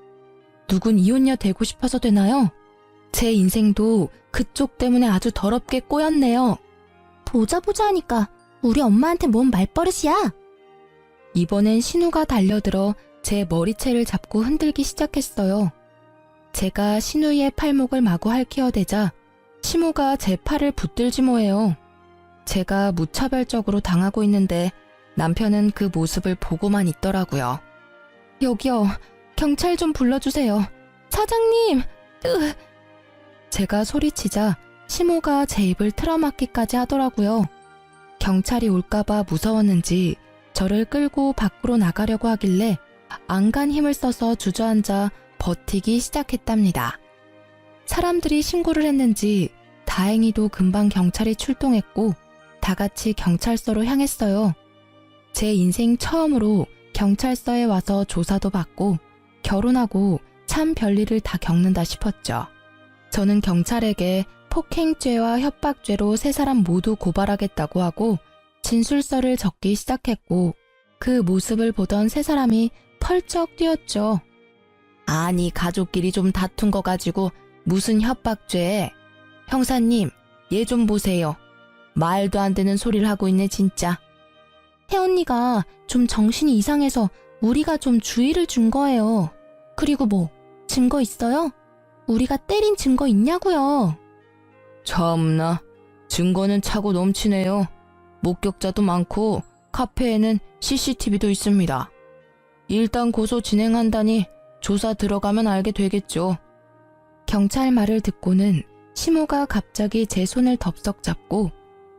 누군 이혼녀 되고 싶어서 되나요? 제 인생도 그쪽 때문에 아주 더럽게 꼬였네요. 보자 하니까 우리 엄마한테 뭔 말버릇이야? 이번엔 신우가 달려들어 제 머리채를 잡고 흔들기 시작했어요. 제가 신우의 팔목을 마구 핥히어대자 시모가 제 팔을 붙들지 뭐해요. 제가 무차별적으로 당하고 있는데 남편은 그 모습을 보고만 있더라고요. 여기요. 경찰 좀 불러주세요. 사장님! 제가 소리치자 시모가 제 입을 틀어막기까지 하더라고요. 경찰이 올까봐 무서웠는지 저를 끌고 밖으로 나가려고 하길래 안간 힘을 써서 주저앉아 버티기 시작했답니다. 사람들이 신고를 했는지 다행히도 금방 경찰이 출동했고 다 같이 경찰서로 향했어요. 제 인생 처음으로 경찰서에 와서 조사도 받고 결혼하고 참 별일을 다 겪는다 싶었죠. 저는 경찰에게 폭행죄와 협박죄로 세 사람 모두 고발하겠다고 하고 진술서를 적기 시작했고 그 모습을 보던 세 사람이 펄쩍 뛰었죠. 아니 가족끼리 좀 다툰 거 가지고 무슨 협박죄. 형사님 얘 좀 보세요. 말도 안 되는 소리를 하고 있네 진짜. 혜언니가 좀 정신이 이상해서 우리가 좀 주의를 준 거예요. 그리고 뭐 증거 있어요? 우리가 때린 증거 있냐고요. 참나 증거는 차고 넘치네요. 목격자도 많고 카페에는 CCTV도 있습니다. 일단 고소 진행한다니 조사 들어가면 알게 되겠죠. 경찰 말을 듣고는 시모가 갑자기 제 손을 덥석 잡고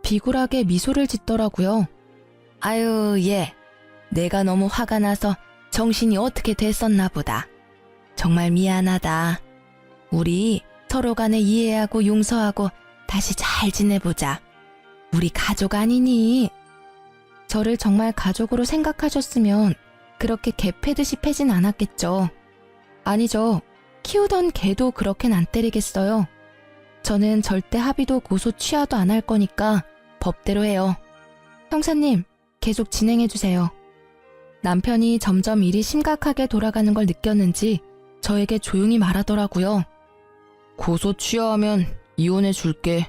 비굴하게 미소를 짓더라고요. 아유 얘 내가 너무 화가 나서 정신이 어떻게 됐었나 보다. 정말 미안하다. 우리 서로 간에 이해하고 용서하고 다시 잘 지내보자. 우리 가족 아니니? 저를 정말 가족으로 생각하셨으면 그렇게 개 패듯이 패진 않았겠죠. 아니죠. 키우던 개도 그렇게는 안 때리겠어요. 저는 절대 합의도 고소 취하도 안 할 거니까 법대로 해요. 형사님, 계속 진행해주세요. 남편이 점점 일이 심각하게 돌아가는 걸 느꼈는지 저에게 조용히 말하더라고요. 고소 취하하면 이혼해 줄게.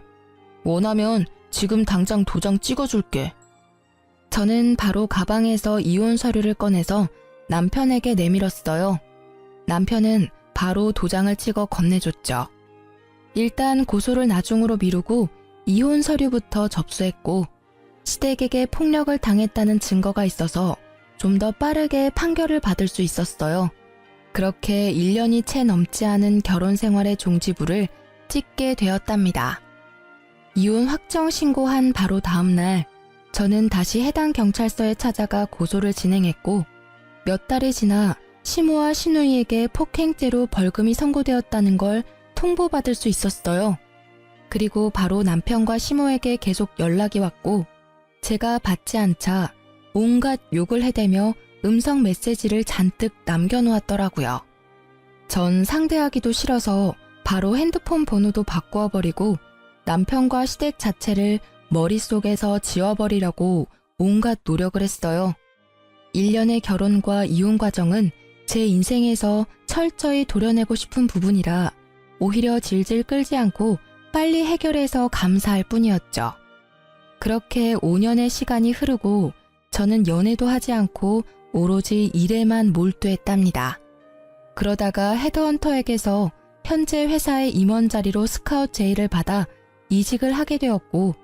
원하면 지금 당장 도장 찍어줄게. 저는 바로 가방에서 이혼 서류를 꺼내서 남편에게 내밀었어요. 남편은 바로 도장을 찍어 건네줬죠. 일단 고소를 나중으로 미루고 이혼 서류부터 접수했고 시댁에게 폭력을 당했다는 증거가 있어서 좀 더 빠르게 판결을 받을 수 있었어요. 그렇게 1년이 채 넘지 않은 결혼 생활의 종지부를 찍게 되었답니다. 이혼 확정 신고한 바로 다음 날 저는 다시 해당 경찰서에 찾아가 고소를 진행했고 몇 달이 지나 시모와 시누이에게 폭행죄로 벌금이 선고되었다는 걸 통보받을 수 있었어요. 그리고 바로 남편과 시모에게 계속 연락이 왔고 제가 받지 않자 온갖 욕을 해대며 음성 메시지를 잔뜩 남겨놓았더라고요. 전 상대하기도 싫어서 바로 핸드폰 번호도 바꾸어버리고 남편과 시댁 자체를 머릿속에서 지워버리려고 온갖 노력을 했어요. 1년의 결혼과 이혼 과정은 제 인생에서 철저히 도려내고 싶은 부분이라 오히려 질질 끌지 않고 빨리 해결해서 감사할 뿐이었죠. 그렇게 5년의 시간이 흐르고 저는 연애도 하지 않고 오로지 일에만 몰두했답니다. 그러다가 헤드헌터에게서 현재 회사의 임원 자리로 스카웃 제의를 받아 이직을 하게 되었고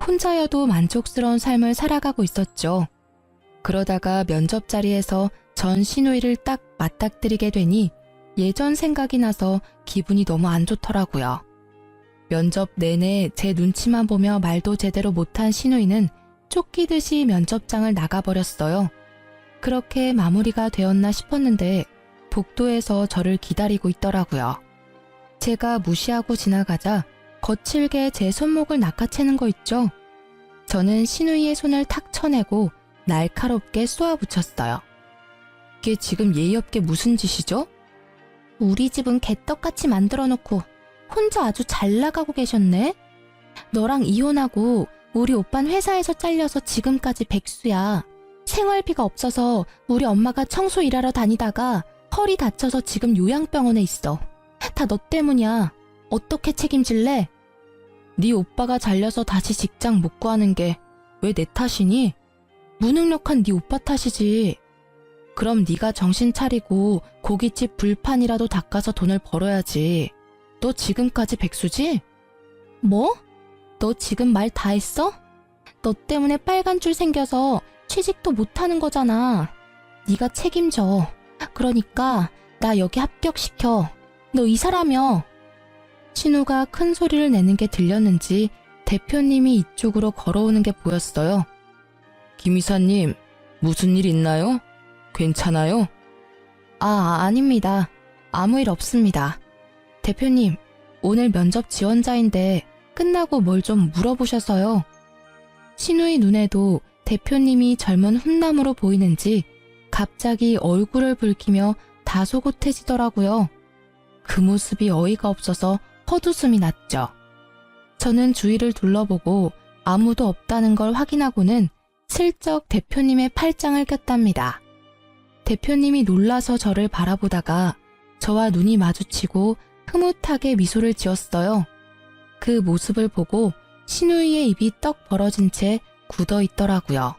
혼자여도 만족스러운 삶을 살아가고 있었죠. 그러다가 면접 자리에서 전 시누이를 딱 맞닥뜨리게 되니 예전 생각이 나서 기분이 너무 안 좋더라고요. 면접 내내 제 눈치만 보며 말도 제대로 못한 시누이는 쫓기듯이 면접장을 나가버렸어요. 그렇게 마무리가 되었나 싶었는데 복도에서 저를 기다리고 있더라고요. 제가 무시하고 지나가자 거칠게 제 손목을 낚아채는 거 있죠? 저는 시누이의 손을 탁 쳐내고 날카롭게 쏘아붙였어요. 이게 지금 예의 없게 무슨 짓이죠? 우리 집은 개떡같이 만들어놓고 혼자 아주 잘 나가고 계셨네? 너랑 이혼하고 우리 오빤 회사에서 잘려서 지금까지 백수야. 생활비가 없어서 우리 엄마가 청소 일하러 다니다가 허리 다쳐서 지금 요양병원에 있어. 다 너 때문이야. 어떻게 책임질래? 네 오빠가 잘려서 다시 직장 못 구하는 게 왜 내 탓이니? 무능력한 네 오빠 탓이지. 그럼 네가 정신 차리고 고깃집 불판이라도 닦아서 돈을 벌어야지. 너 지금까지 백수지? 뭐? 너 지금 말 다 했어? 너 때문에 빨간 줄 생겨서 취직도 못하는 거잖아. 네가 책임져. 그러니까 나 여기 합격시켜. 너 이 사람이여. 신우가 큰 소리를 내는 게 들렸는지 대표님이 이쪽으로 걸어오는 게 보였어요. 김 이사님, 무슨 일 있나요? 괜찮아요? 아닙니다. 아무 일 없습니다. 대표님, 오늘 면접 지원자인데 끝나고 뭘 좀 물어보셔서요. 신우의 눈에도 대표님이 젊은 훈남으로 보이는지 갑자기 얼굴을 붉히며 다소곳해지더라고요. 그 모습이 어이가 없어서 헛웃음이 났죠. 저는 주위를 둘러보고 아무도 없다는 걸 확인하고는 슬쩍 대표님의 팔짱을 꼈답니다. 대표님이 놀라서 저를 바라보다가 저와 눈이 마주치고 흐뭇하게 미소를 지었어요. 그 모습을 보고 신우이의 입이 떡 벌어진 채 굳어 있더라고요.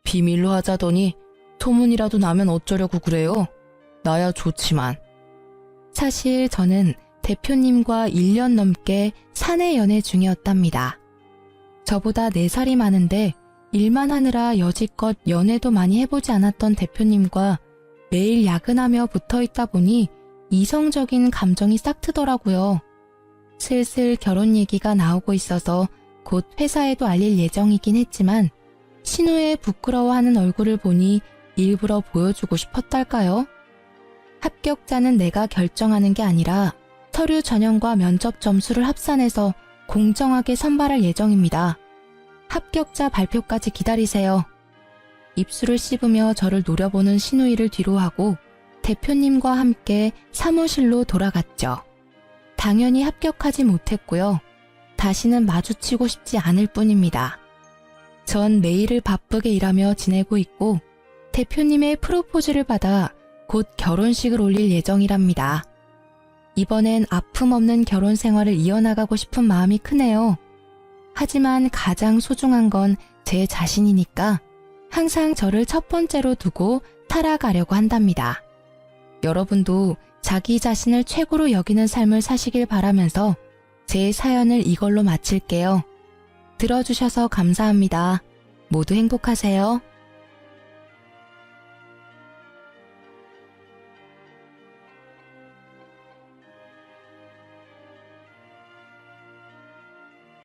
비밀로 하자더니 소문이라도 나면 어쩌려고 그래요? 나야 좋지만. 사실 저는 대표님과 1년 넘게 사내 연애 중이었답니다. 저보다 4살이 많은데 일만 하느라 여지껏 연애도 많이 해보지 않았던 대표님과 매일 야근하며 붙어있다 보니 이성적인 감정이 싹 트더라고요. 슬슬 결혼 얘기가 나오고 있어서 곧 회사에도 알릴 예정이긴 했지만 신우의 부끄러워하는 얼굴을 보니 일부러 보여주고 싶었달까요? 합격자는 내가 결정하는 게 아니라 서류 전형과 면접 점수를 합산해서 공정하게 선발할 예정입니다. 합격자 발표까지 기다리세요. 입술을 씹으며 저를 노려보는 신우이를 뒤로하고 대표님과 함께 사무실로 돌아갔죠. 당연히 합격하지 못했고요. 다시는 마주치고 싶지 않을 뿐입니다. 전 매일을 바쁘게 일하며 지내고 있고 대표님의 프로포즈를 받아 곧 결혼식을 올릴 예정이랍니다. 이번엔 아픔 없는 결혼 생활을 이어나가고 싶은 마음이 크네요. 하지만 가장 소중한 건 제 자신이니까 항상 저를 첫 번째로 두고 살아가려고 한답니다. 여러분도 자기 자신을 최고로 여기는 삶을 사시길 바라면서 제 사연을 이걸로 마칠게요. 들어주셔서 감사합니다. 모두 행복하세요.